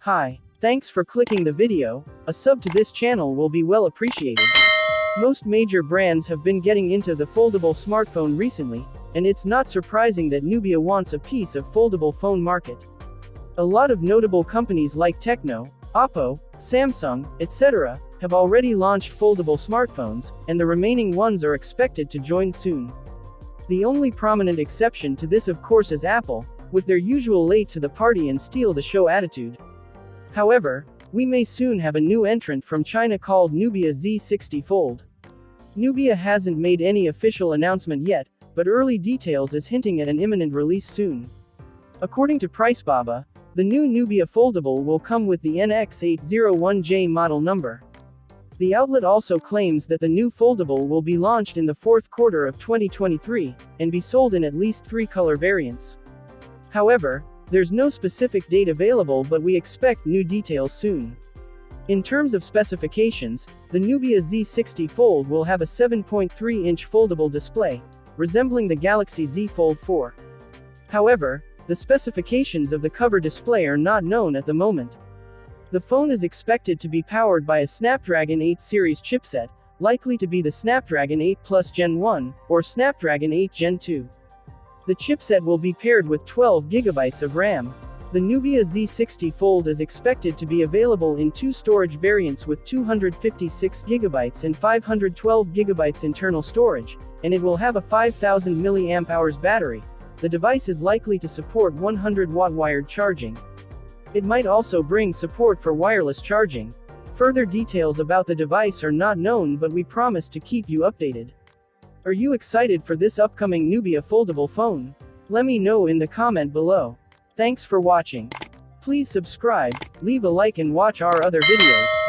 Hi, thanks for clicking the video. A sub to this channel will be well appreciated. Most major brands have been getting into the foldable smartphone recently, and it's not surprising that Nubia wants a piece of foldable phone market. A lot of notable companies like Tecno, Oppo, Samsung, etc. have already launched foldable smartphones, and the remaining ones are expected to join soon. The only prominent exception to this of course is Apple, with their usual late to the party and steal the show attitude. However, we may soon have a new entrant from China called Nubia Z60 Fold. Nubia hasn't made any official announcement yet, but early details is hinting at an imminent release soon. According to PriceBaba, the new Nubia Foldable will come with the NX801J model number. The outlet also claims that the new Foldable will be launched in the fourth quarter of 2023, and be sold in at least 3 color variants. However, there's no specific date available, but we expect new details soon. In terms of specifications, the Nubia Z60 Fold will have a 7.3-inch foldable display, resembling the Galaxy Z Fold 4. However, the specifications of the cover display are not known at the moment. The phone is expected to be powered by a Snapdragon 8 series chipset, likely to be the Snapdragon 8 Plus Gen 1, or Snapdragon 8 Gen 2. The chipset will be paired with 12 GB of RAM. The Nubia Z60 Fold is expected to be available in 2 storage variants with 256 GB and 512 GB internal storage, and it will have a 5000 mAh battery. The device is likely to support 100-watt wired charging. It might also bring support for wireless charging. Further details about the device are not known, but we promise to keep you updated. Are you excited for this upcoming Nubia foldable phone? Let me know in the comment below. Thanks for watching. Please subscribe, leave a like and watch our other videos.